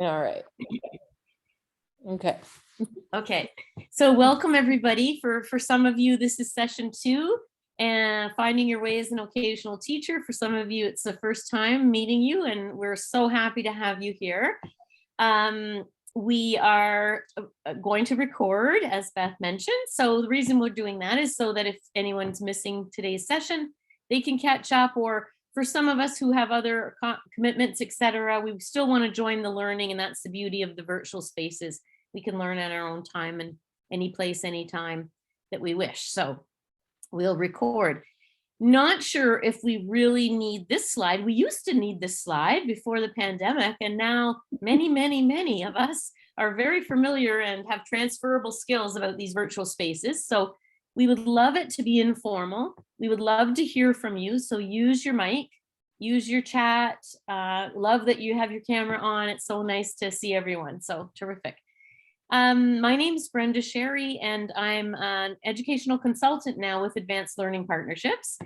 All right. Okay. Okay, so welcome everybody. For some of you, this is session 2 and finding your way as an occasional teacher. For some of you, it's the first time meeting you, and we're so happy to have you here. We are going to record, as Beth mentioned. So the reason we're doing that is so that if anyone's missing today's session, they can catch up, or for some of us who have other commitments, etc., we still want to join the learning, and that's the beauty of the virtual spaces. We can learn at our own time and any place, anytime that we wish. So we'll record. Not sure if we really need this slide. We used to need this slide before the pandemic, and now many of us are very familiar and have transferable skills about these virtual spaces. So we would love it to be informal. We would love to hear from you. So use your mic, use your chat. Love that you have your camera on. It's so nice to see everyone. So terrific. My name is Brenda Sherry, and I'm an educational consultant now with Advanced Learning Partnerships.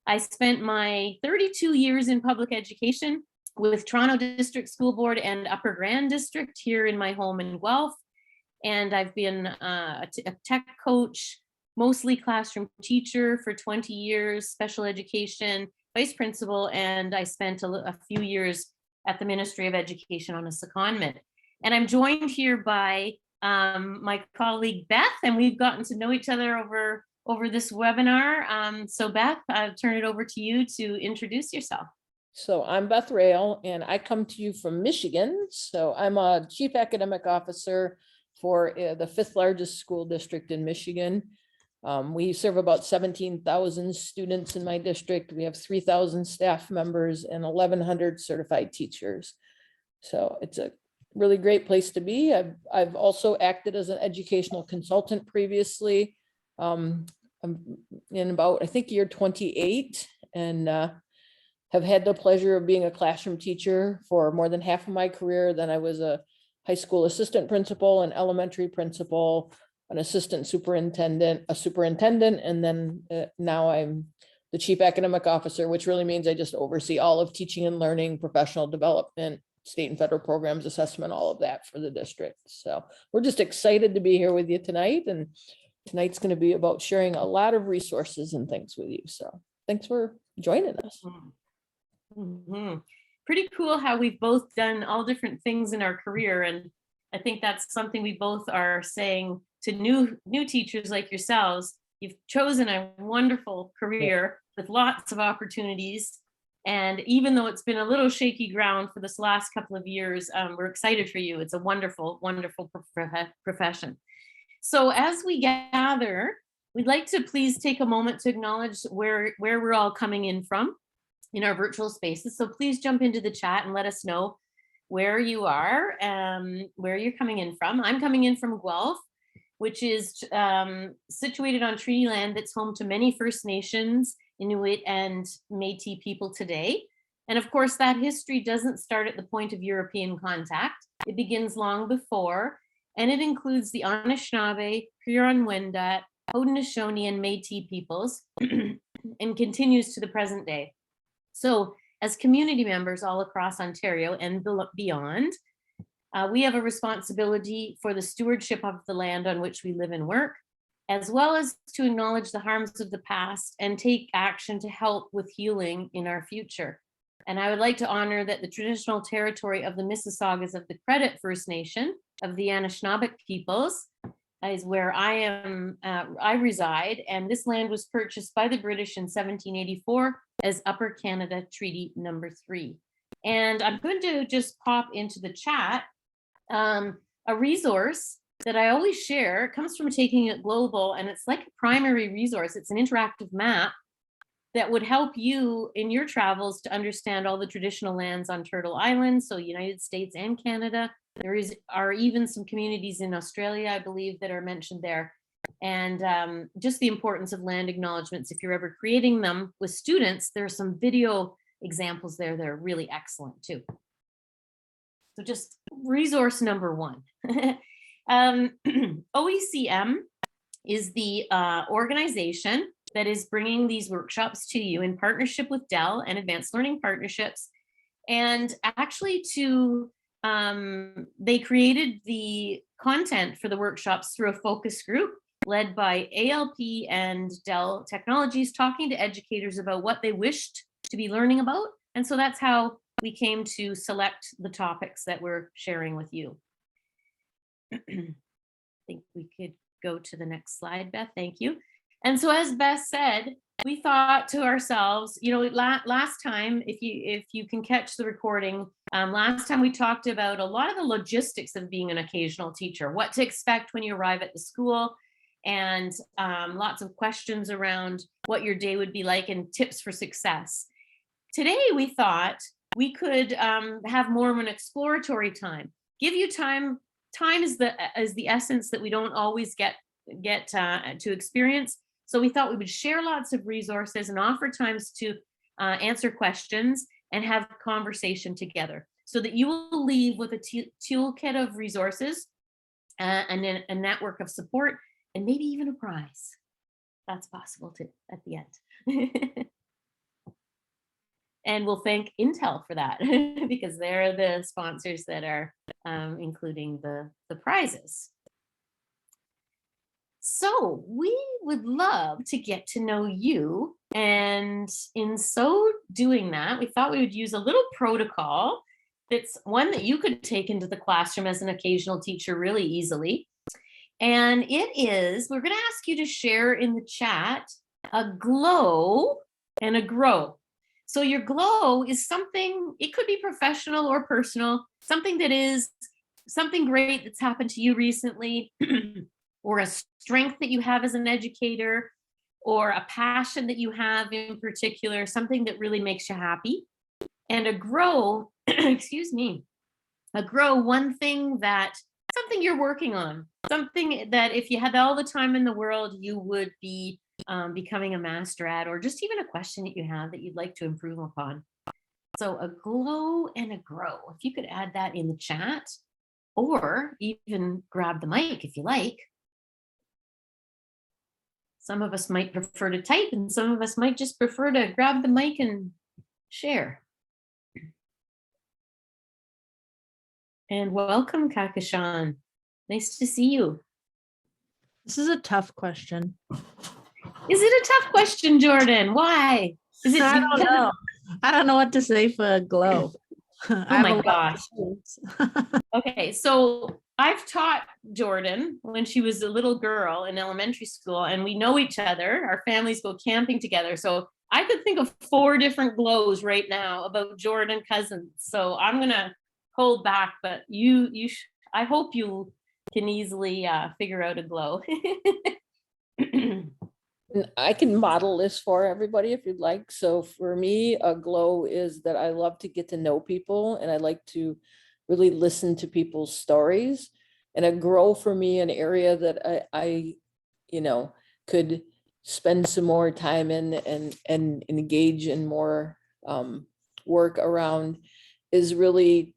I spent my 32 years in public education with Toronto District School Board and Upper Grand District here in my home in Guelph. And I've been a tech coach, mostly classroom teacher for 20 years, special education, vice principal, and I spent a few years at the Ministry of Education on a secondment. And I'm joined here by my colleague Beth, and we've gotten to know each other over this webinar. So Beth, I'll turn it over to you to introduce yourself. So I'm Beth Rail, and I come to you from Michigan. So I'm a chief academic officer for the 5th largest school district in Michigan. We serve about 17,000 students in my district. We have 3,000 staff members and 1,100 certified teachers. So it's a really great place to be. I've also acted as an educational consultant previously. I'm in about, I think, year 28, and have had the pleasure of being a classroom teacher for more than half of my career. Then I was a high school assistant principal, an elementary principal, an assistant superintendent, a superintendent, and then now I'm the chief academic officer, which really means I just oversee all of teaching and learning, professional development, state and federal programs, assessment, all of that for the district. So we're just excited to be here with you tonight. And tonight's going to be about sharing a lot of resources and things with you. So thanks for joining us. Mm-hmm. Pretty cool how we've both done all different things in our career. And I think that's something we both are saying to new teachers like yourselves. You've chosen a wonderful career with lots of opportunities. And even though it's been a little shaky ground for this last couple of years, we're excited for you. It's a wonderful profession. So as we gather, we'd like to please take a moment to acknowledge where we're all coming in from in our virtual spaces. So please jump into the chat and let us know where you are, where you're coming in from. I'm coming in from Guelph, which is situated on treaty land that's home to many First Nations, Inuit, and Métis people today. And of course, that history doesn't start at the point of European contact. It begins long before, and it includes the Anishinaabe, Huron-Wendat, Haudenosaunee, and Métis peoples, and continues to the present day. So as community members all across Ontario and beyond, we have a responsibility for the stewardship of the land on which we live and work, as well as to acknowledge the harms of the past and take action to help with healing in our future. And I would like to honor that the traditional territory of the Mississaugas of the Credit First Nation of the Anishinaabe peoples is where I reside, and this land was purchased by the British in 1784 as Upper Canada Treaty Number 3. And I'm going to just pop into the chat a resource that I always share. It comes from Taking It Global, and it's like a primary resource. It's an interactive map that would help you in your travels to understand all the traditional lands on Turtle Island, so United States and Canada. There are even some communities in Australia, I believe, that are mentioned there. And just the importance of land acknowledgements. If you're ever creating them with students, there are some video examples there that are really excellent too. So just resource number 1. OECM is the organization that is bringing these workshops to you in partnership with Dell and Advanced Learning Partnerships, and actually to they created the content for the workshops through a focus group led by ALP and Dell Technologies, talking to educators about what they wished to be learning about. And so that's how we came to select the topics that we're sharing with you. I think we could go to the next slide, Beth. Thank you. And so as Beth said, we thought to ourselves, you know, last time, if you can catch the recording, last time we talked about a lot of the logistics of being an occasional teacher, what to expect when you arrive at the school, and lots of questions around what your day would be like and tips for success. Today, we thought we could have more of an exploratory time, give you time. Time is the essence that we don't always get to experience. So we thought we would share lots of resources and offer times to answer questions and have conversation together, so that you will leave with a toolkit of resources and a network of support, and maybe even a prize. That's possible too at the end. And we'll thank Intel for that because they're the sponsors that are including the prizes. So we would love to get to know you. And in so doing that, we thought we would use a little protocol that's one that you could take into the classroom as an occasional teacher really easily. And it is, we're going to ask you to share in the chat a glow and a grow. So your glow is something, it could be professional or personal, something that is something great that's happened to you recently, or a strength that you have as an educator, or a passion that you have in particular, something that really makes you happy. And a grow, excuse me, a grow, one thing that, something you're working on, something that if you had all the time in the world, you would be becoming a master at, or just even a question that you have that you'd like to improve upon. So a glow and a grow, if you could add that in the chat, or even grab the mic if you like. Some of us might prefer to type, and some of us might just prefer to grab the mic and share. And welcome, Kakashan. Nice to see you. This is a tough question. Is it a tough question, Jordan? Why? Is it? I don't know. I don't know what to say for a glow. Oh my gosh. Okay, so I've taught Jordan when she was a little girl in elementary school, and we know each other. Our families go camping together. So I could think of 4 different glows right now about Jordan Cousins. So I'm gonna hold back, but I hope you can easily figure out a glow. And I can model this for everybody if you'd like. So for me, a glow is that I love to get to know people, and I like to really listen to people's stories. And a grow for me, an area that I could spend some more time in and engage in more work around, is really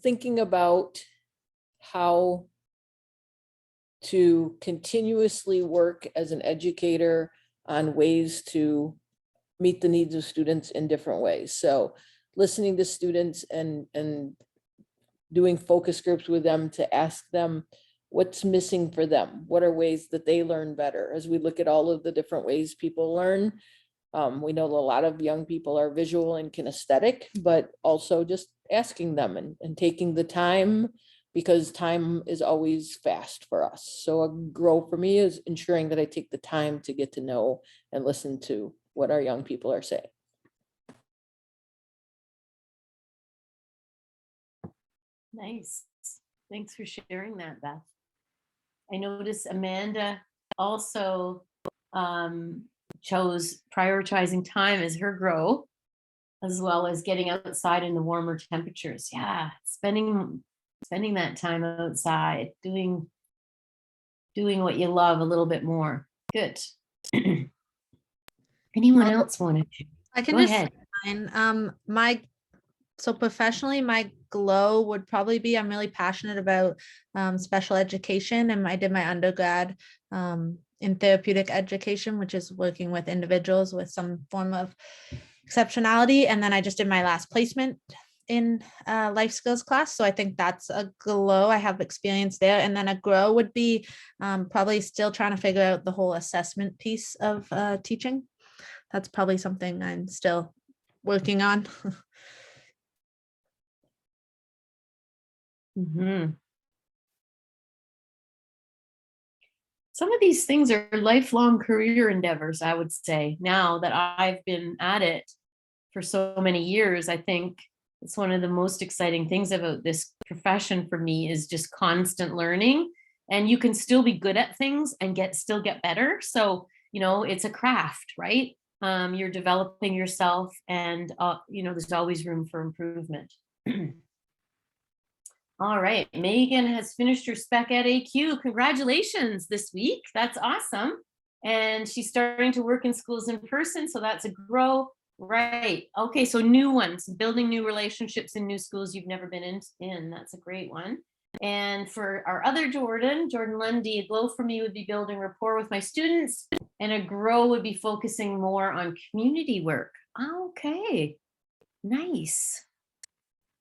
thinking about how to continuously work as an educator on ways to meet the needs of students in different ways. So listening to students and doing focus groups with them to ask them what's missing for them. What are ways that they learn better? As we look at all of the different ways people learn, we know a lot of young people are visual and kinesthetic, but also just asking them and taking the time, because time is always fast for us. So a grow for me is ensuring that I take the time to get to know and listen to what our young people are saying. Nice. Thanks for sharing that, Beth. I noticed Amanda also chose prioritizing time as her grow, as well as getting outside in the warmer temperatures. Yeah, spending that time outside, doing what you love a little bit more. Good. Anyone else want to? I can Go just ahead. So professionally, my glow would probably be, I'm really passionate about special education, and I did my undergrad in therapeutic education, which is working with individuals with some form of exceptionality. And then I just did my last placement in life skills class. So I think that's a glow. I have experience there. And then a grow would be probably still trying to figure out the whole assessment piece of teaching. That's probably something I'm still working on. Mhm. Some of these things are lifelong career endeavors, I would say. Now that I've been at it for so many years, I think it's one of the most exciting things about this profession for me is just constant learning. And you can still be good at things and still get better. So, it's a craft, right? You're developing yourself, and there's always room for improvement. All right, Megan has finished her Spec Ed AQ. Congratulations this week. That's awesome. And she's starting to work in schools in person, so that's a grow. Right. Okay, so new ones, building new relationships in new schools you've never been in. That's a great one. And for our other Jordan Lundy, a glow for me would be building rapport with my students, and a grow would be focusing more on community work. Okay, nice.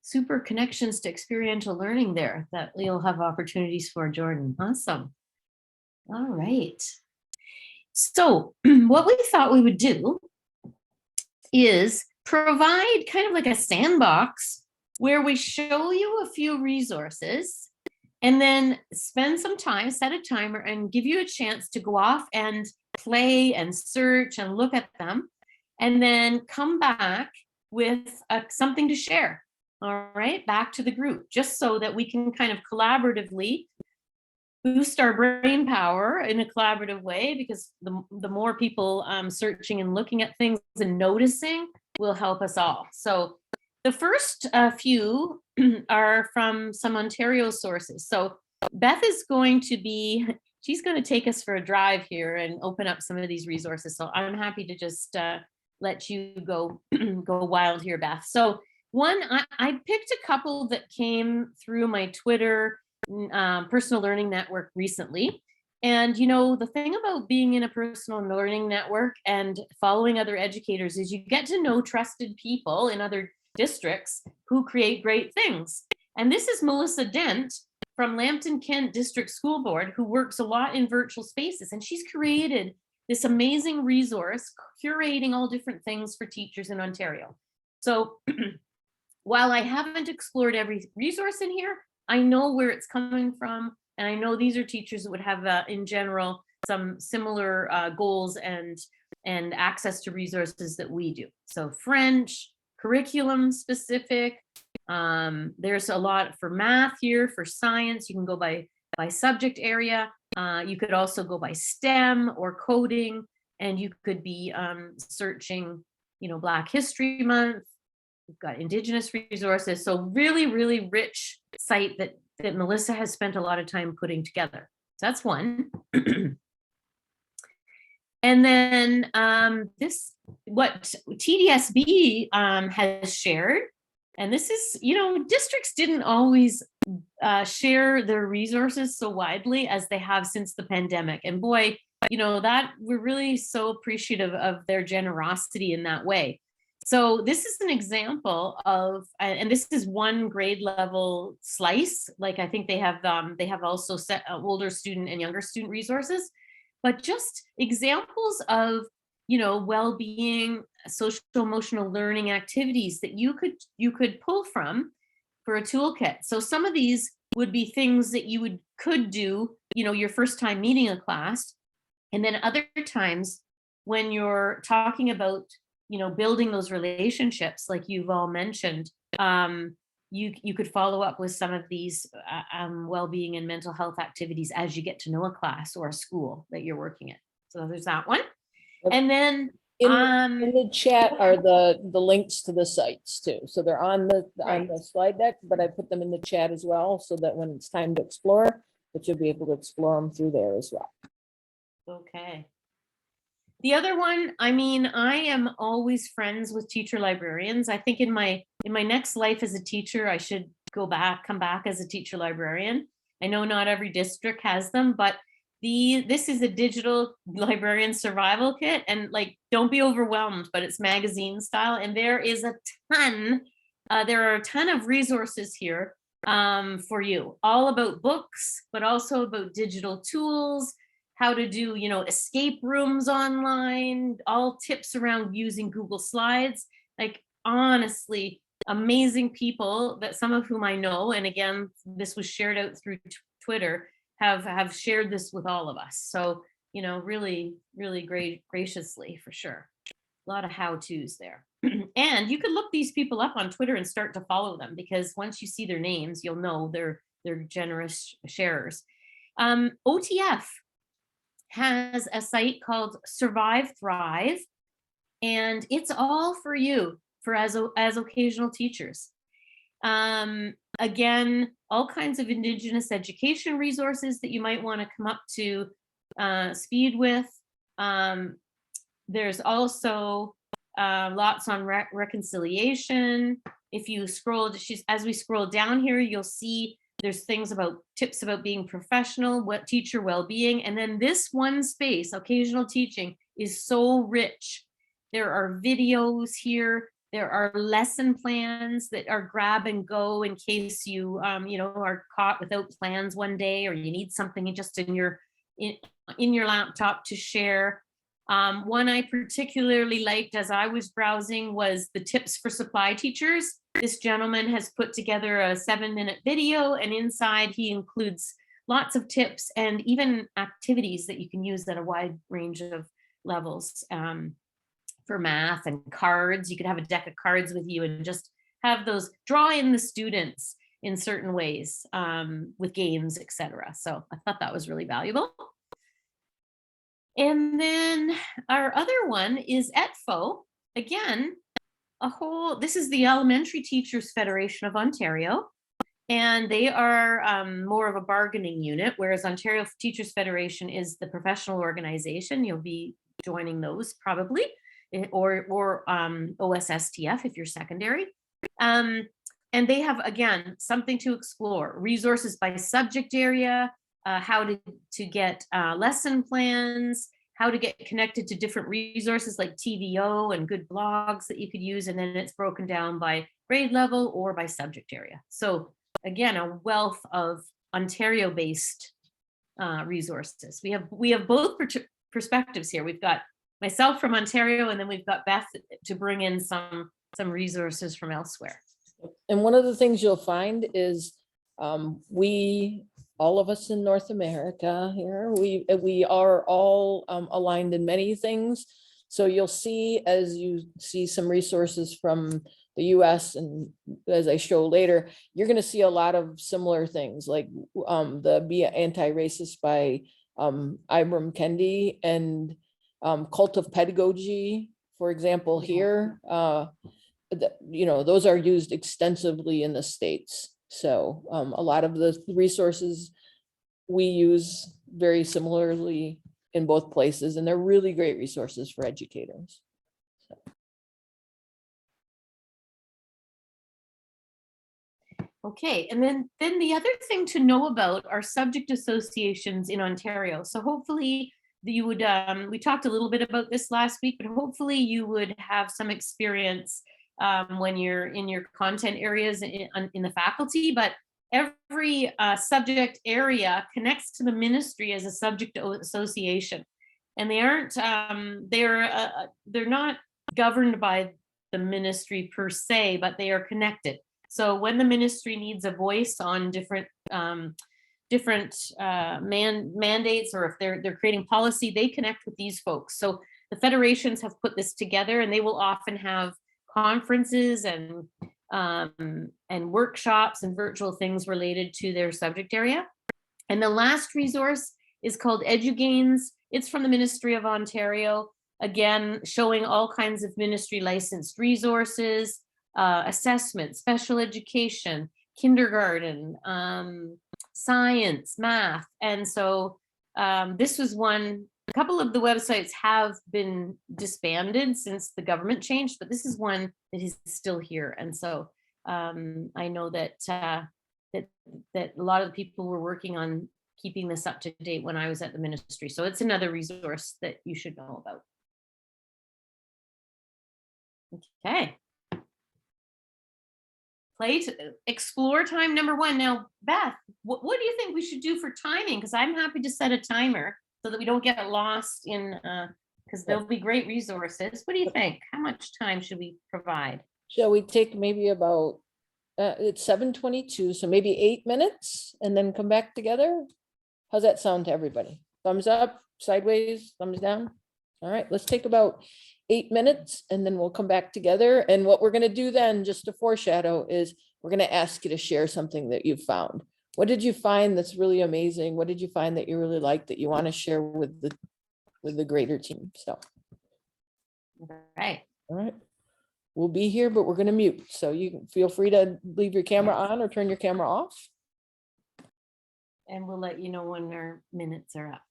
Super connections to experiential learning there that we'll have opportunities for, Jordan. Awesome. All right. So what we thought we would do is provide kind of like a sandbox where we show you a few resources and then spend some time, set a timer, and give you a chance to go off and play and search and look at them, and then come back with something to share. All right, back to the group, just so that we can kind of collaboratively boost our brain power in a collaborative way, because the more people searching and looking at things and noticing will help us all. So the first few are from some Ontario sources. So Beth is going to she's going to take us for a drive here and open up some of these resources. So I'm happy to just let you go wild here, Beth. So one, I picked a couple that came through my Twitter personal learning network recently. And the thing about being in a personal learning network and following other educators is you get to know trusted people in other districts who create great things. And this is Melissa Dent from Lambton Kent District School Board, who works a lot in virtual spaces. And she's created this amazing resource curating all different things for teachers in Ontario. So while I haven't explored every resource in here, I know where it's coming from. And I know these are teachers that would have, in general, some similar goals and access to resources that we do. So French, curriculum specific. There's a lot for math here, for science. You can go by subject area. You could also go by STEM or coding, and you could be searching, Black History Month. We've got Indigenous resources. So really, really rich site that Melissa has spent a lot of time putting together. So that's one. And then what TDSB has shared, and this is, districts didn't always share their resources so widely as they have since the pandemic. And boy, that we're really so appreciative of their generosity in that way. So this is an example of, and this is one grade level slice. Like I think they have also set older student and younger student resources, but just examples of, well-being, social emotional learning activities that you could pull from for a toolkit. So some of these would be things that you could do, your first time meeting a class, and then other times when you're talking about building those relationships, like you've all mentioned, you could follow up with some of these well-being and mental health activities as you get to know a class or a school that you're working in. So there's that one. And then in the chat are the links to the sites too. So they're on the slide deck, but I put them in the chat as well, so that when it's time to explore, that you'll be able to explore them through there as well. Okay. The other one, I am always friends with teacher librarians. I think in my next life as a teacher, I should come back as a teacher librarian. I know not every district has them, but this is a digital librarian survival kit, and don't be overwhelmed, but it's magazine style, and there is a ton there are a ton of resources here for you, all about books, but also about digital tools, how to do, you know, escape rooms online, all tips around using Google Slides. Like, honestly, amazing people that some of whom I know, and again, this was shared out through Twitter, have shared this with all of us. So, you know, really, really great, graciously, for sure. A lot of how-tos there. And you could look these people up on Twitter and start to follow them, because once you see their names, you'll know they're generous sharers. OTF has a site called Survive Thrive, and it's all for you for as occasional teachers. Again, all kinds of Indigenous education resources that you might want to come up to speed with. There's also lots on reconciliation. If you scroll, as we scroll down here, you'll see there's things about tips about being professional, what teacher well-being, and then this one space, occasional teaching, is so rich. There are videos here. There are lesson plans that are grab and go in case you, you know, are caught without plans one day, or you need something just in your laptop to share. One I particularly liked as I was browsing was the tips for supply teachers. This gentleman has put together a 7-minute video, and inside he includes lots of tips and even activities that you can use at a wide range of levels. For math and cards, you could have a deck of cards with you and just have those, draw in the students in certain ways with games, etc. So I thought that was really valuable. And then our other one is ETFO. Again, this is the Elementary Teachers Federation of Ontario, and they are more of a bargaining unit, whereas Ontario Teachers Federation is the professional organization. You'll be joining those probably, or OSSTF if you're secondary. And they have, again, something to explore, resources by subject area, how to get lesson plans, how to get connected to different resources like TVO and good blogs that you could use. And then it's broken down by grade level or by subject area. So again, a wealth of Ontario-based resources. We have both perspectives here. We've got myself from Ontario, and then we've got Beth to bring in some resources from elsewhere. And one of the things you'll find is all of us in North America here, we are all aligned in many things. So you'll see, as you see some resources from the US, and as I show later, you're going to see a lot of similar things, like the Be Anti-Racist by Ibram Kendi, and Cult of Pedagogy, for example, here. You know, those are used extensively in the States. So a lot of the resources we use very similarly in both places, and they're really great resources for educators. So. Okay, and then the other thing to know about are subject associations in Ontario. So hopefully you would, we talked a little bit about this last week, but hopefully you would have some experience when you're in your content areas in the faculty, but every subject area connects to the ministry as a subject association, and they aren't, they're not governed by the ministry per se, but they are connected. So when the ministry needs a voice on different mandates, or if they're creating policy, they connect with these folks. So the federations have put this together, and they will often have conferences and workshops and virtual things related to their subject area. And the last resource is called EduGains. It's from the Ministry of Ontario, again, showing all kinds of ministry licensed resources, assessment, special education, kindergarten, science, math. And so this was one. A couple of the websites have been disbanded since the government changed, but this is one that is still here. And so I know that that a lot of the people were working on keeping this up to date when I was at the ministry. So it's another resource that you should know about. Okay. explore time number one. Now, Beth, what do you think we should do for timing? Because I'm happy to set a timer so that we don't get lost in, because there'll be great resources. What do you think? How much time should we provide? Shall we take maybe about, it's 7:22, so maybe 8 minutes and then come back together? How's that sound to everybody? Thumbs up, sideways, thumbs down? All right, let's take about 8 minutes and then we'll come back together. And what we're gonna do then, just to foreshadow, is we're gonna ask you to share something that you've found. What did you find that's really amazing? What did you find that you really liked that you want to share with the greater team? So, All right. all right. We'll be here, but we're gonna mute. So you can feel free to leave your camera on or turn your camera off. And we'll let you know when our minutes are up.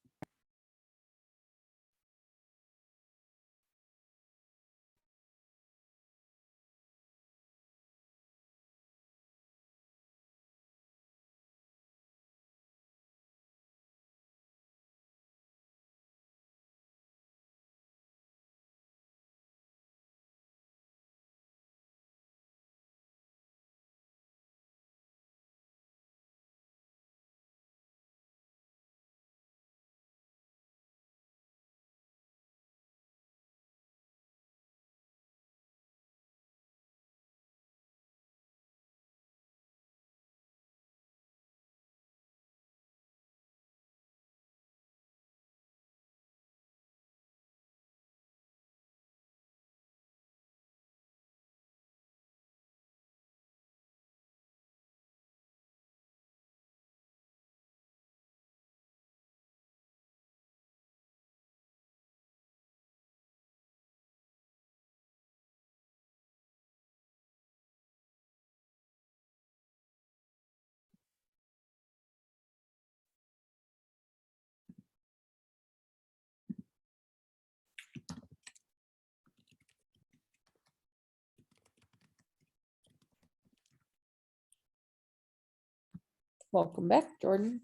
Welcome back, Jordan.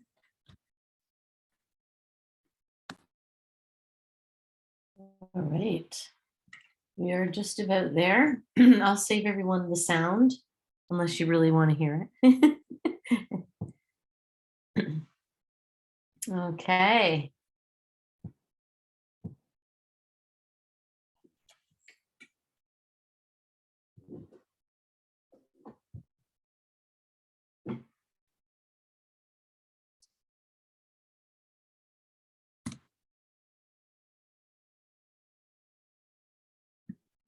All right. We are just about there. I'll save everyone the sound unless you really want to hear it. Okay.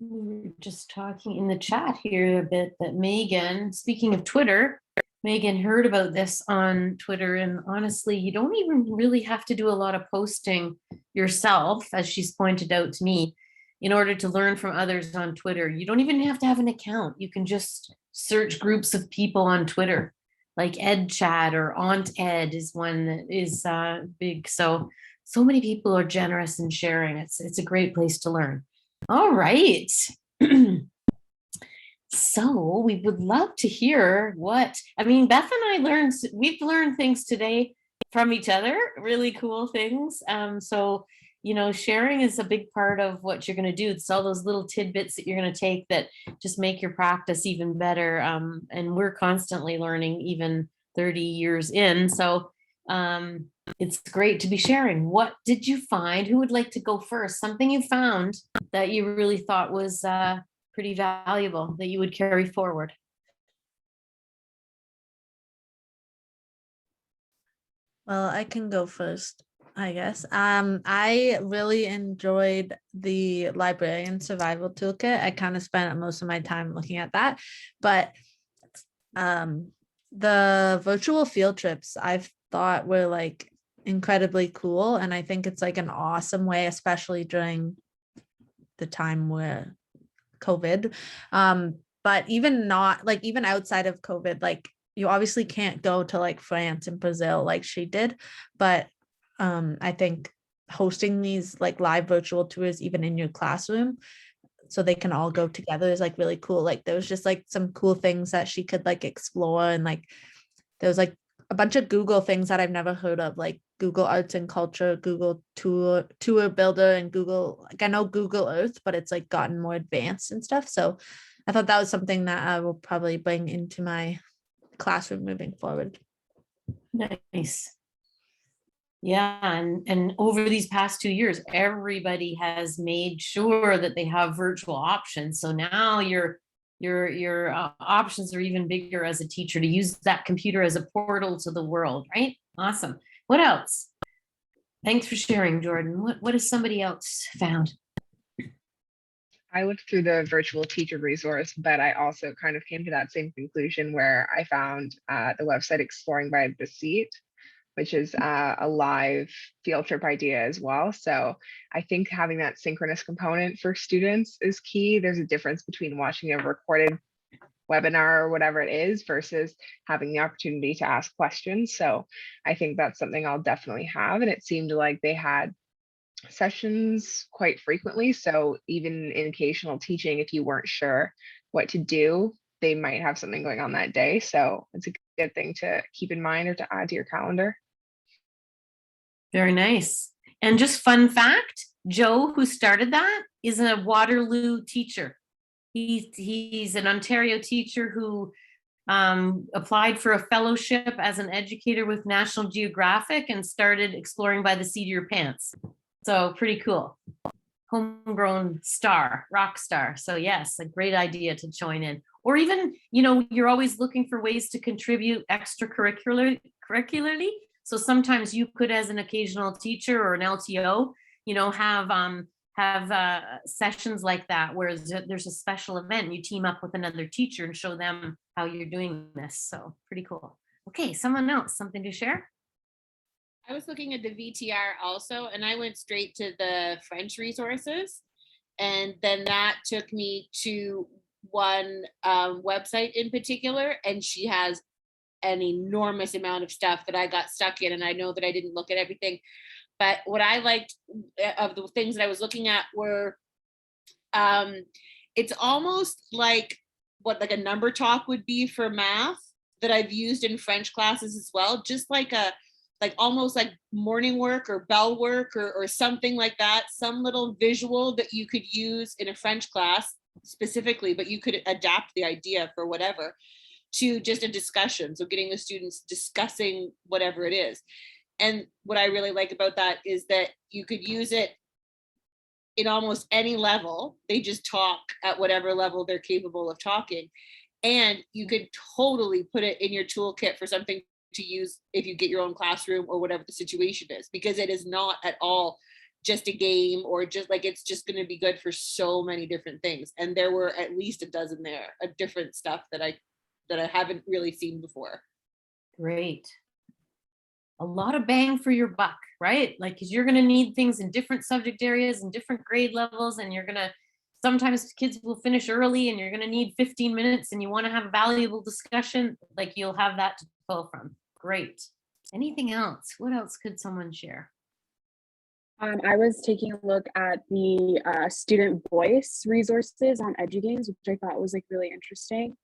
We were just talking in the chat here a bit that Megan, speaking of Twitter, Megan heard about this on Twitter, and honestly, you don't even really have to do a lot of posting yourself, as she's pointed out to me, in order to learn from others on Twitter. You don't even have to have an account. You can just search groups of people on Twitter, like Ed Chat or Aunt Ed is one that is big. So many people are generous in sharing. It's a great place to learn. All right. So we would love to hear what, I mean, Beth and I we've learned things today from each other, really cool things. So, sharing is a big part of what you're going to do. It's all those little tidbits that you're going to take that just make your practice even better. And we're constantly learning, even 30 years in. So it's great to be sharing. What did you find? Who would like to go first? Something you found that you really thought was pretty valuable that you would carry forward? Well, I can go first, I guess. I really enjoyed the librarian survival toolkit. I kind of spent most of my time looking at that, but the virtual field trips I've thought were like incredibly cool, and I think it's like an awesome way, especially during the time where COVID. But even not like, even outside of COVID, like you obviously can't go to like France and Brazil like she did, but I think hosting these like live virtual tours even in your classroom so they can all go together is like really cool. Like there was just like some cool things that she could like explore, and like there was like a bunch of Google things that I've never heard of, like Google Arts and Culture, Google Tour Builder, and Google, like I know Google Earth, but it's like gotten more advanced and stuff. So I thought that was something that I will probably bring into my classroom moving forward. Nice. Yeah, and over these past 2 years, everybody has made sure that they have virtual options. So now your options are even bigger as a teacher to use that computer as a portal to the world, right? Awesome. What else? Thanks for sharing, Jordan. What has somebody else found? I looked through the virtual teacher resource, but I also kind of came to that same conclusion where I found the website Exploring by the Seat, which is a live field trip idea as well. So I think having that synchronous component for students is key. There's a difference between watching a recorded webinar or whatever it is versus having the opportunity to ask questions. So I think that's something I'll definitely have. And it seemed like they had sessions quite frequently. So even in occasional teaching, if you weren't sure what to do, they might have something going on that day. So it's a good thing to keep in mind or to add to your calendar. Very nice. And just fun fact, Joe, who started that, is a Waterloo teacher. He's an Ontario teacher who applied for a fellowship as an educator with National Geographic and started Exploring by the Seat of Your Pants. So pretty cool. Homegrown star, rock star. So yes, a great idea to join in. Or even, you're always looking for ways to contribute extracurricularly. So sometimes you could, as an occasional teacher or an LTO, have sessions like that where there's a special event. You team up with another teacher and show them how you're doing this. So pretty cool. Okay, someone else, something to share? I was looking at the VTR also, and I went straight to the French resources. And then that took me to one website in particular, and she has an enormous amount of stuff that I got stuck in. And I know that I didn't look at everything, but what I liked of the things that I was looking at were, it's almost like what like a number talk would be for math that I've used in French classes as well. Just like almost like morning work or bell work or something like that, some little visual that you could use in a French class specifically, but you could adapt the idea for whatever to just a discussion. So getting the students discussing whatever it is. And what I really like about that is that you could use it in almost any level. They just talk at whatever level they're capable of talking. And you could totally put it in your toolkit for something to use if you get your own classroom or whatever the situation is, because it is not at all just a game or just like, it's just going to be good for so many different things. And there were at least a dozen there of different stuff that I haven't really seen before. Great. A lot of bang for your buck, right? Like, because you're going to need things in different subject areas and different grade levels, and sometimes kids will finish early and you're going to need 15 minutes and you want to have a valuable discussion, like you'll have that to pull from. Great. Anything else? What else could someone share? I was taking a look at the student voice resources on EduGames, which I thought was like really interesting.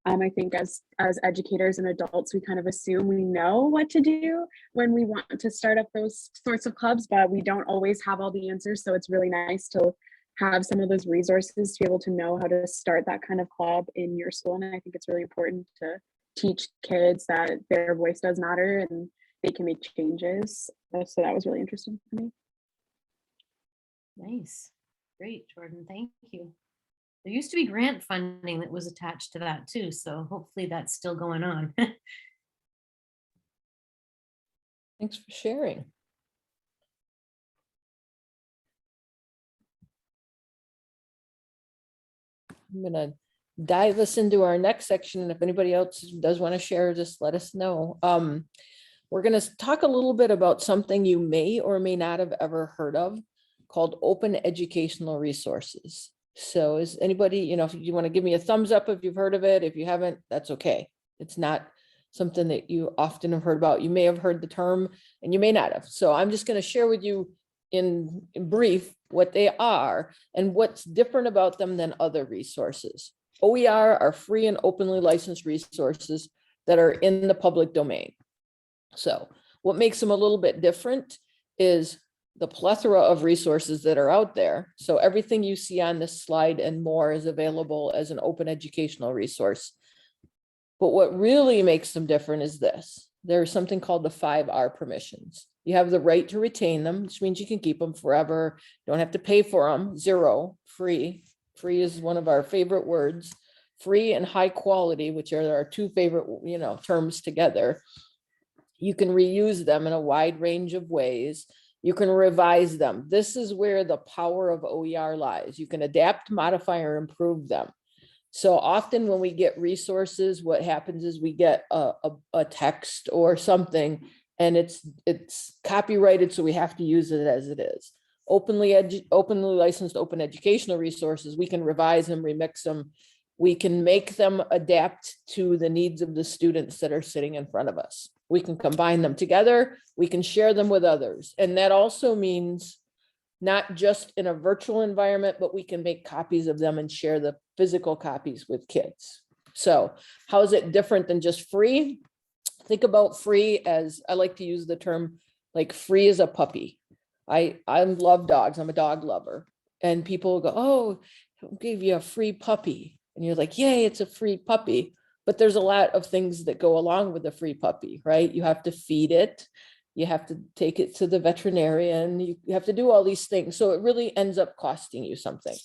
I think as educators and adults, we kind of assume we know what to do when we want to start up those sorts of clubs, but we don't always have all the answers. So it's really nice to have some of those resources to be able to know how to start that kind of club in your school. And I think it's really important to teach kids that their voice does matter and they can make changes. So that was really interesting for me. Nice. Great, Jordan. Thank you. There used to be grant funding that was attached to that too. So hopefully that's still going on. Thanks for sharing. I'm gonna dive us into our next section. And if anybody else does want to share, just let us know. We're going to talk a little bit about something you may or may not have ever heard of called open educational resources. So is anybody, if you want to give me a thumbs up if you've heard of it, if you haven't, that's okay. It's not something that you often have heard about. You may have heard the term and you may not have. So I'm just going to share with you in brief what they are and what's different about them than other resources. OER are free and openly licensed resources that are in the public domain. So what makes them a little bit different is the plethora of resources that are out there. So everything you see on this slide and more is available as an open educational resource. But what really makes them different is this. There's something called the 5R permissions. You have the right to retain them, which means you can keep them forever. Don't have to pay for them. 0, free. Free is one of our favorite words. Free and high quality, which are our two favorite, terms together. You can reuse them in a wide range of ways. You can revise them. This is where the power of OER lies. You can adapt, modify, or improve them. So often when we get resources, what happens is we get a text or something, and it's copyrighted, so we have to use it as it is. Openly licensed open educational resources, we can revise them, remix them. We can make them adapt to the needs of the students that are sitting in front of us. We can combine them together. We can share them with others. And that also means not just in a virtual environment, but we can make copies of them and share the physical copies with kids. So how is it different than just free? Think about free as, I like to use the term, like free as a puppy. I love dogs. I'm a dog lover. And people go, oh, I'll give you a free puppy. And you're like, yay, it's a free puppy. But there's a lot of things that go along with a free puppy, right? You have to feed it. You have to take it to the veterinarian. You have to do all these things. So it really ends up costing you something.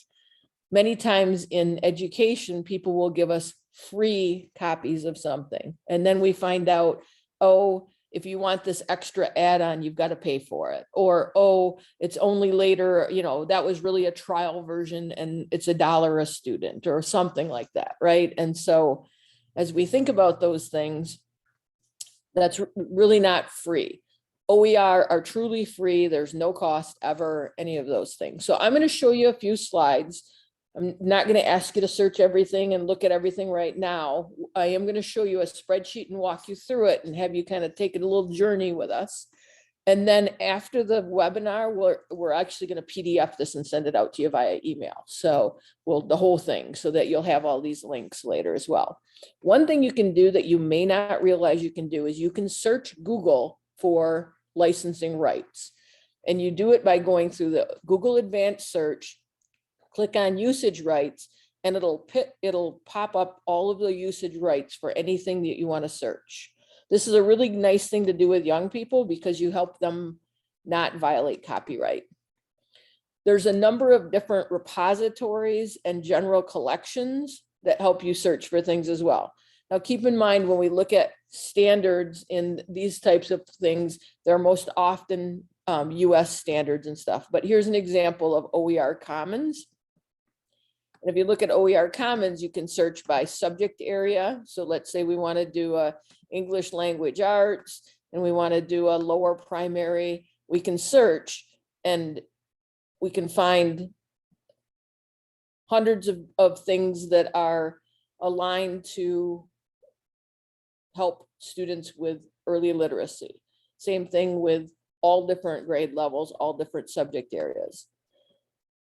Many times in education, people will give us free copies of something. And then we find out, oh, if you want this extra add-on, you've got to pay for it. Or, oh, it's only later, that was really a trial version and it's $1 a student or something like that, right? And so as we think about those things, that's really not free. OER are truly free. There's no cost ever, any of those things. So I'm going to show you a few slides. I'm not going to ask you to search everything and look at everything right now. I am going to show you a spreadsheet and walk you through it and have you kind of take a little journey with us. And then after the webinar, we're actually going to PDF this and send it out to you via email. So the whole thing, so that you'll have all these links later as well. One thing you can do that you may not realize you can do is you can search Google for licensing rights. And you do it by going through the Google Advanced Search, click on usage rights, and it'll pop up all of the usage rights for anything that you want to search. This is a really nice thing to do with young people because you help them not violate copyright. There's a number of different repositories and general collections that help you search for things as well. Now, keep in mind, when we look at standards in these types of things, they're most often US standards and stuff. But here's an example of OER Commons. And if you look at OER Commons, you can search by subject area. So let's say we want to do a English language arts and we want to do a lower primary. We can search and we can find hundreds of things that are aligned to help students with early literacy. Same thing with all different grade levels, all different subject areas.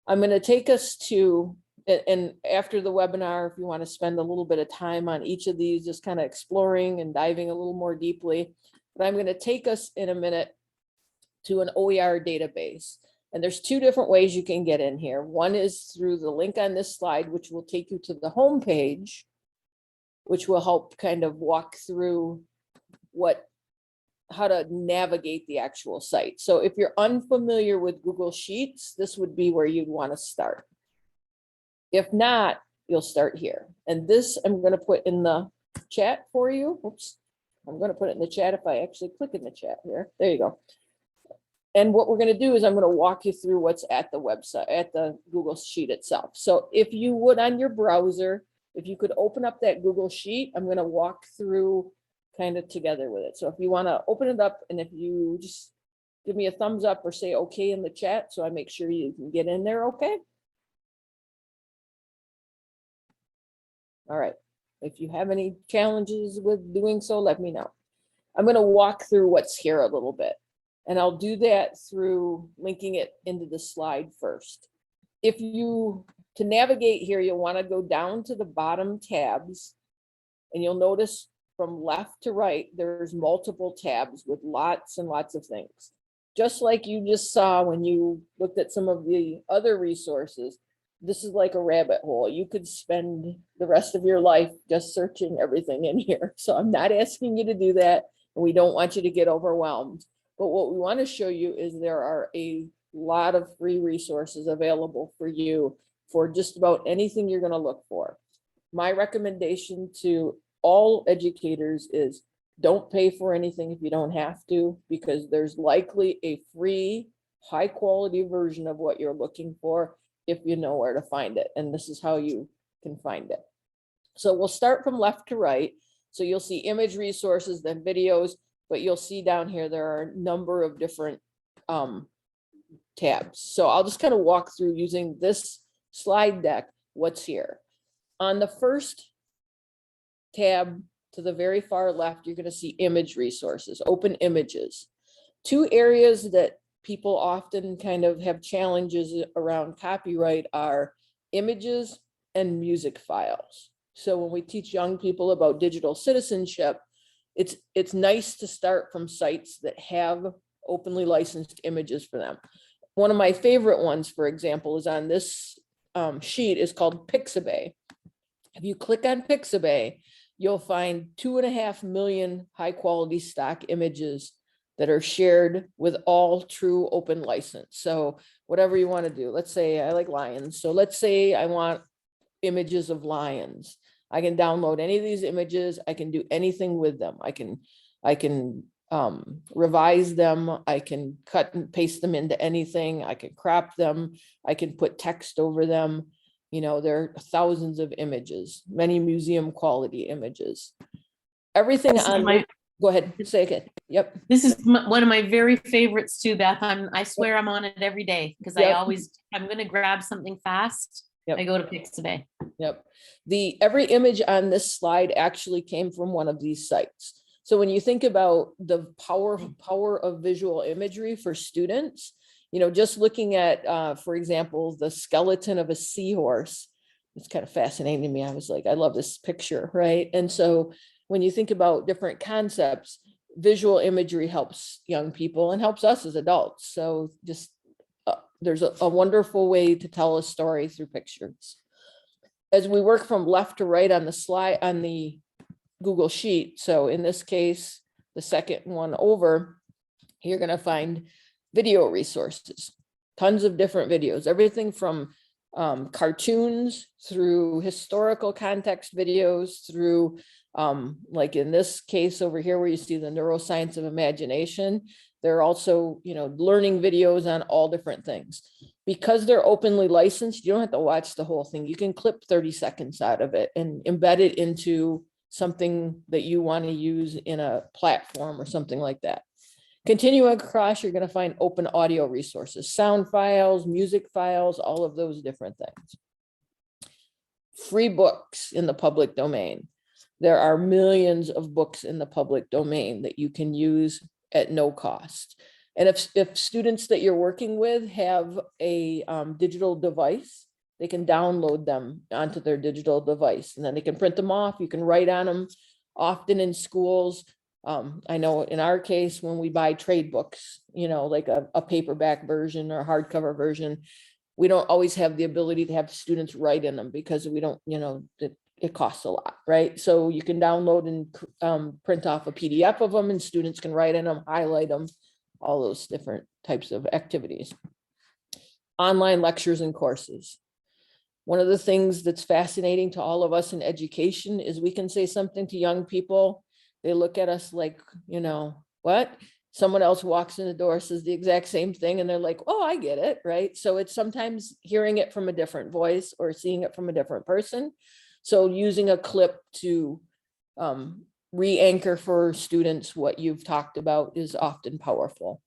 I'm going to take us to, and after the webinar, if you want to spend a little bit of time on each of these, just kind of exploring and diving a little more deeply, but I'm going to take us in a minute to an OER database. And there's two different ways you can get in here. One is through the link on this slide, which will take you to the home page, which will help kind of walk through how to navigate the actual site. So if you're unfamiliar with Google Sheets, this would be where you'd want to start. If not, you'll start here. And this I'm going to put in the chat for you. Oops, I'm going to put it in the chat if I actually click in the chat here. There you go. And what we're going to do is I'm going to walk you through what's at the website, at the Google Sheet itself. So if you would on your browser, if you could open up that Google Sheet, I'm going to walk through kind of together with it. So if you want to open it up, and if you just give me a thumbs up or say okay in the chat, so I make sure you can get in there okay. All right. If you have any challenges with doing so, let me know. I'm going to walk through what's here a little bit. And I'll do that through linking it into the slide first. To navigate here, you'll want to go down to the bottom tabs, and you'll notice from left to right, there's multiple tabs with lots and lots of things. just like you just saw when you looked at some of the other resources, this is like a rabbit hole. You could spend the rest of your life just searching everything in here. So I'm not asking you to do that. And we don't want you to get overwhelmed. But what we want to show you is there are a lot of free resources available for you for just about anything you're going to look for. My recommendation to all educators is don't pay for anything if you don't have to, because there's likely a free, high quality version of what you're looking for if you know where to find it. And this is how you can find it. So we'll start from left to right. So you'll see image resources, then videos, but you'll see down here there are a number of different tabs. So I'll just kind of walk through using this slide deck what's here. On the first tab to the very far left, you're going to see image resources, open images. Two areas that people often kind of have challenges around copyright are images and music files. So when we teach young people about digital citizenship, it's nice to start from sites that have openly licensed images for them. One of my favorite ones, for example, is on this sheet, is called Pixabay. If you click on Pixabay, you'll find 2.5 million high quality stock images that are shared with all true open license. So whatever you want to do, let's say I like lions. So let's say I want images of lions. I can download any of these images. I can do anything with them. I can revise them. I can cut and paste them into anything. I can crop them. I can put text over them. You know, there are thousands of images, many museum quality images. Everything This is on, my- go ahead, say it. Yep. This is one of my very favorites too, Beth. I swear I'm on it every day because Yep. I'm going to grab something fast. Yep. I go to Pixabay. Yep. Every image on this slide actually came from one of these sites. So when you think about the power of visual imagery for students, you know, just looking at, for example, the skeleton of a seahorse, it's kind of fascinating to me. I was like, I love this picture, right? And so when you think about different concepts, visual imagery helps young people and helps us as adults. So just there's a wonderful way to tell a story through pictures. As we work from left to right on the slide, on the Google Sheet, so in this case, the second one over, you're going to find video resources, tons of different videos, everything from cartoons through historical context videos through like in this case over here where you see the neuroscience of imagination. There are also, you know, learning videos on all different things. Because they're openly licensed, you don't have to watch the whole thing. You can clip 30 seconds out of it and embed it into something that you want to use in a platform or something like that. Continuing across, you're going to find open audio resources, sound files, music files, all of those different things. Free books in the public domain. There are millions of books in the public domain that you can use at no cost. And if students that you're working with have a digital device, they can download them onto their digital device and then they can print them off. You can write on them. Often in schools, I know in our case, when we buy trade books, you know, like a paperback version or a hardcover version, we don't always have the ability to have students write in them because we don't, you know, it costs a lot, right? So you can download and print off a PDF of them and students can write in them, highlight them, all those different types of activities. Online lectures and courses. One of the things that's fascinating to all of us in education is we can say something to young people. They look at us like, you know, what? Someone else walks in the door, says the exact same thing, and they're like, oh, I get it, right? So it's sometimes hearing it from a different voice or seeing it from a different person. So using a clip to re-anchor for students what you've talked about is often powerful.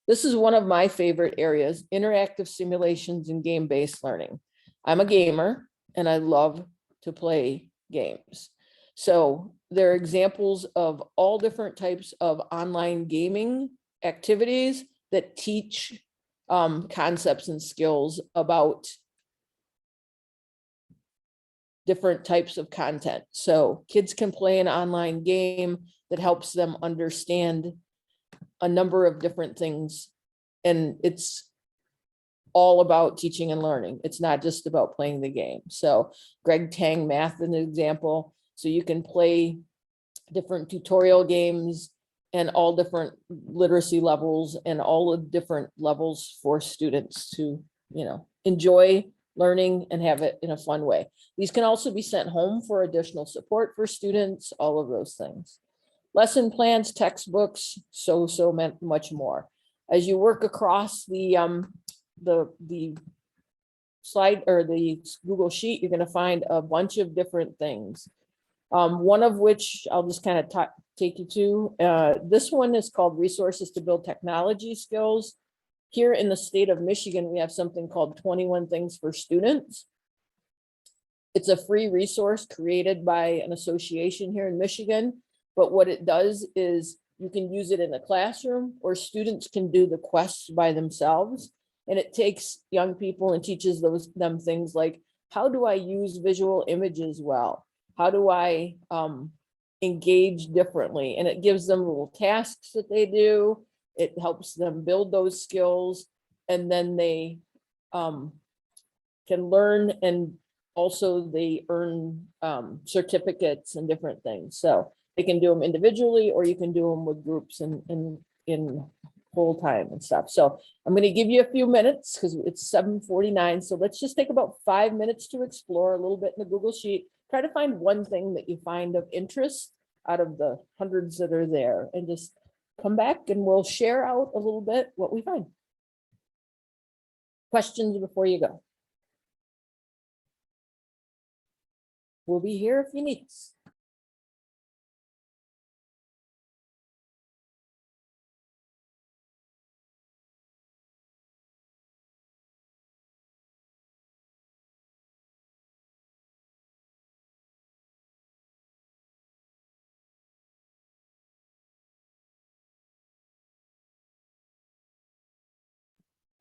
This is one of my favorite areas, interactive simulations and game-based learning. I'm a gamer and I love to play games. So there are examples of all different types of online gaming activities that teach concepts and skills about different types of content. So kids can play an online game that helps them understand a number of different things. And it's all about teaching and learning. It's not just about playing the game. So Greg Tang Math, an example. So you can play different tutorial games and all different literacy levels and all the different levels for students to, enjoy learning and have it in a fun way. These can also be sent home for additional support for students, all of those things. Lesson plans, textbooks, so much more. As you work across the slide or the Google Sheet, you're going to find a bunch of different things. One of which I'll just kind of take you to. This one is called Resources to Build Technology Skills. Here in the state of Michigan, we have something called 21 Things for Students. It's a free resource created by an association here in Michigan. But what it does is you can use it in a classroom, or students can do the quests by themselves. And it takes young people and teaches them things like, how do I use visual images well? How do I engage differently? And it gives them little tasks that they do. It helps them build those skills, and then they can learn, and also they earn certificates and different things. So they can do them individually, or you can do them with groups and in full time and stuff. So I'm going to give you a few minutes because it's 7:49. So let's just take about 5 minutes to explore a little bit in the Google Sheet. Try to find one thing that you find of interest out of the hundreds that are there, and just come back and we'll share out a little bit what we find. Questions before you go? We'll be here if you need us.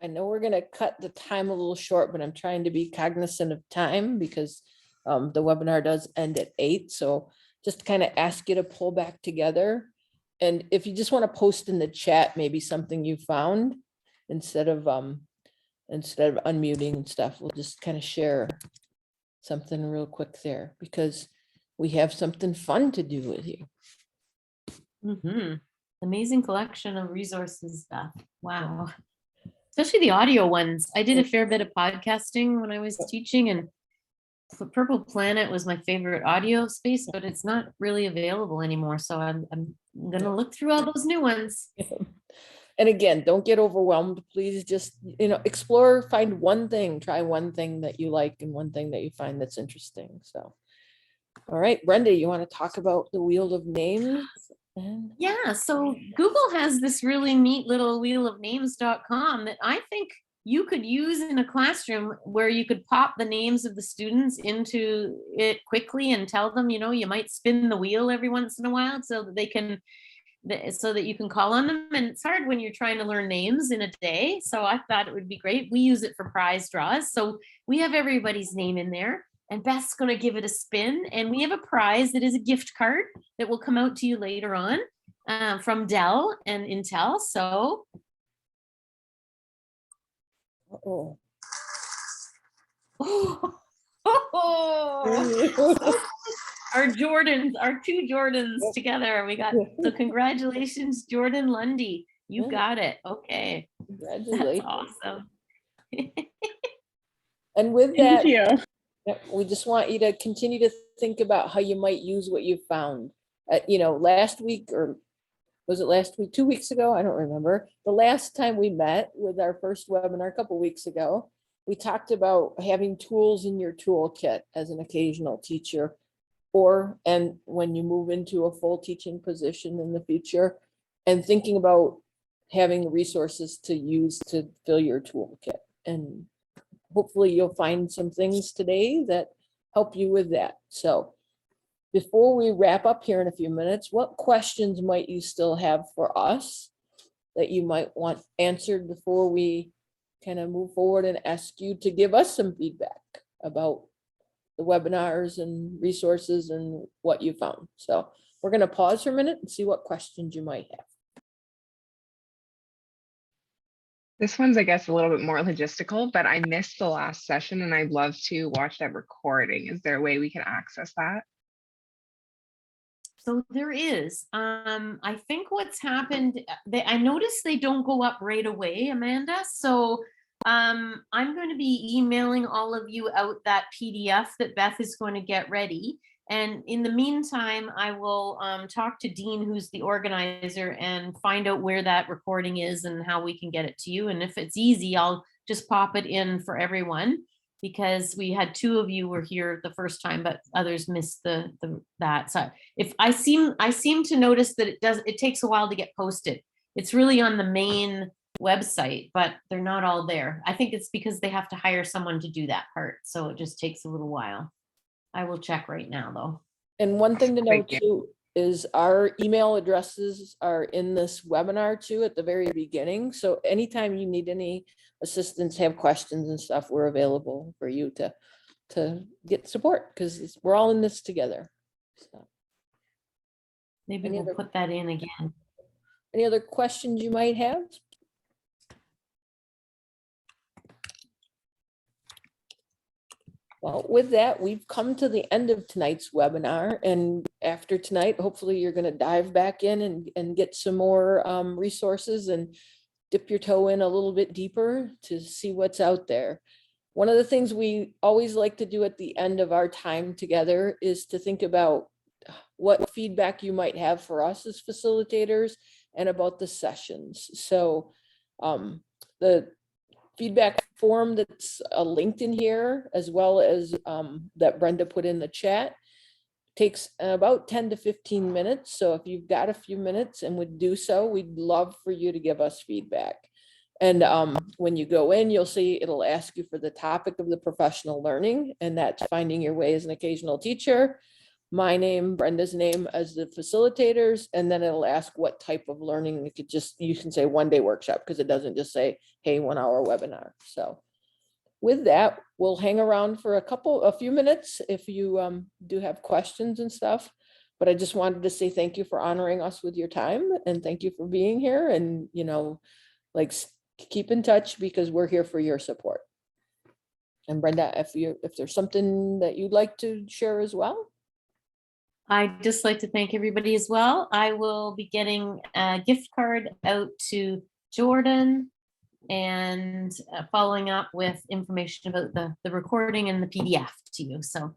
I know we're gonna cut the time a little short, but I'm trying to be cognizant of time because the webinar does end at 8. So just kind of ask you to pull back together. And if you just want to post in the chat, maybe something you found instead of unmuting and stuff, we'll just kind of share something real quick there because we have something fun to do with you. Amazing collection of resources, Beth. Wow. Especially the audio ones. I did a fair bit of podcasting when I was teaching, and Purple Planet was my favorite audio space, but it's not really available anymore. So I'm gonna look through all those new ones. And again, don't get overwhelmed. Please just, explore, find one thing, try one thing that you like and one thing that you find that's interesting. So, all right, Brenda, you want to talk about the Wheel of Names? Yeah, so Google has this really neat little wheelofnames.com that I think you could use in a classroom where you could pop the names of the students into it quickly and tell them, you might spin the wheel every once in a while so that they can, so that you can call on them. And it's hard when you're trying to learn names in a day. So I thought it would be great. We use it for prize draws. So we have everybody's name in there. And Beth's going to give it a spin. And we have a prize that is a gift card that will come out to you later on from Dell and Intel. So. Uh-oh. Our Jordans, our two Jordans together. We got, so congratulations, Jordan Lundy. You got it. Okay. Congratulations. That's awesome. And with Thank that, you. we just want you to continue to think about how you might use what you found. Last week, or was it last week, 2 weeks ago? I don't remember. The last time we met with our first webinar a couple weeks ago, we talked about having tools in your toolkit as an occasional teacher, and when you move into a full teaching position in the future, and thinking about having resources to use to fill your toolkit. And hopefully you'll find some things today that help you with that. So before we wrap up here in a few minutes, what questions might you still have for us that you might want answered before we kind of move forward and ask you to give us some feedback about the webinars and resources and what you found? So we're going to pause for a minute and see what questions you might have. This one's, I guess, a little bit more logistical, but I missed the last session and I'd love to watch that recording. Is there a way we can access that? So there is, I think what's happened, I noticed they don't go up right away, Amanda, so I'm going to be emailing all of you out that PDF that Beth is going to get ready. And in the meantime, I will talk to Dean, who's the organizer, and find out where that recording is and how we can get it to you. And if it's easy, I'll just pop it in for everyone, because we had 2 of you were here the first time, but others missed that. So if I seem to notice that it takes a while to get posted. It's really on the main website, but they're not all there. I think it's because they have to hire someone to do that part. So it just takes a little while. I will check right now though. And one thing to Thank note you. too is our email addresses are in this webinar too at the very beginning. So anytime you need any assistance, have questions and stuff, we're available for you to get support, because we're all in this together. So, Maybe Any we'll other- put that in again. any other questions you might have? Well, with that, we've come to the end of tonight's webinar, and after tonight, hopefully you're going to dive back in and get some more resources and dip your toe in a little bit deeper to see what's out there. One of the things we always like to do at the end of our time together is to think about what feedback you might have for us as facilitators and about the sessions. So the feedback form that's linked in here, as well as that Brenda put in the chat, takes about 10 to 15 minutes. So if you've got a few minutes and would do so, we'd love for you to give us feedback. And when you go in, you'll see it'll ask you for the topic of the professional learning, and that's finding your way as an occasional teacher, my name, Brenda's name as the facilitators, and then it'll ask what type of learning. You can say 1-day workshop, because it doesn't just say, hey, 1-hour webinar. So with that, we'll hang around for a few minutes if you do have questions and stuff. But I just wanted to say thank you for honoring us with your time, and thank you for being here, and keep in touch, because we're here for your support. And Brenda, if there's something that you'd like to share as well. I'd just like to thank everybody as well. I will be getting a gift card out to Jordan and following up with information about the recording and the PDF to you. So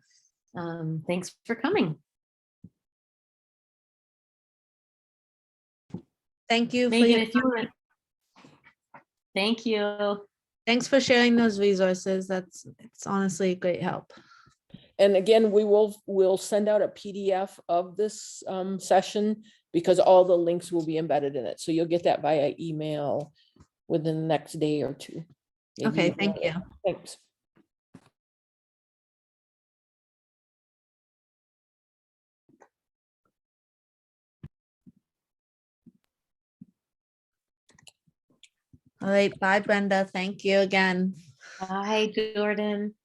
thanks for coming. Thank you. Megan, if you want. Thank you. Thanks for sharing those resources. It's honestly a great help. And again, we'll send out a PDF of this session, because all the links will be embedded in it. So you'll get that via email within the next day or 2. Maybe Okay, even thank more. you. Thanks. All right, bye, Brenda. Thank you again. Hi, Jordan.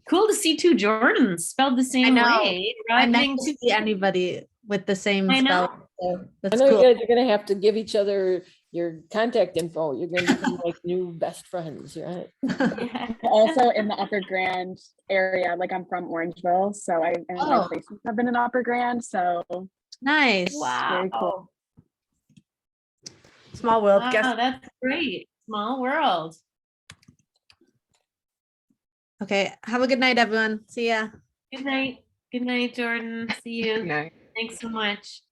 Cool to see 2 Jordans spelled the same know. way. I Driving never to- see anybody with the same I know. spell. So I that's know cool. you guys are gonna have to give each other your contact info. You're gonna become like new best friends, right? Also in the Upper Grand area, like I'm from Orangeville, so my Oh. placements have been in Upper Grand, so Nice. very Wow. cool. Small world. Wow, Guess. that's great. Small world. Okay. Have a good night, everyone. See ya. Good night. Good night, Jordan. See Good you. night. Thanks so much.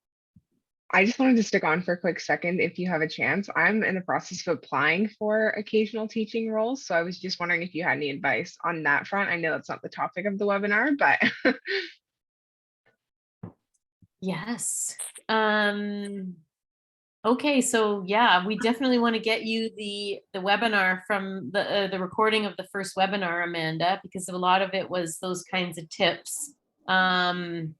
I just wanted to stick on for a quick second if you have a chance. I'm in the process of applying for occasional teaching roles. So I was just wondering if you had any advice on that front. I know that's not the topic of the webinar, but Yes. Okay, so yeah, we definitely want to get you the webinar from the recording of the first webinar, Amanda, because a lot of it was those kinds of tips. And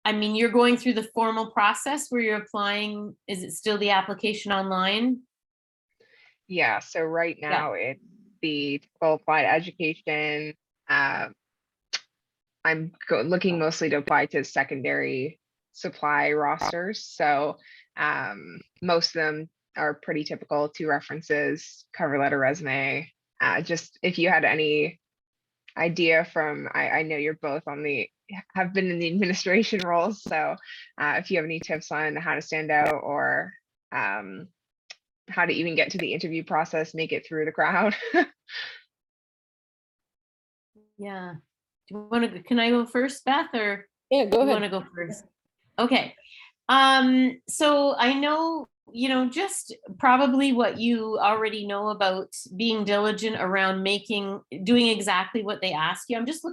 I mean, you're going through the formal process where you're applying. Is it still the application online? yeah, so right now it's the typical applied education. I'm looking mostly to apply to secondary supply rosters. So most of them are pretty typical, 2 references, cover letter, resume. Just if you had any idea from, I know you're both have been in the administration roles, so if you have any tips on how to stand out or how to even get to the interview process, make it through the crowd. Yeah. Do you want to, can I go first, Beth, or Yeah, go you want to ahead. go first? Okay. So I know, just probably what you already know about being diligent around doing exactly what they ask you. I'm just looking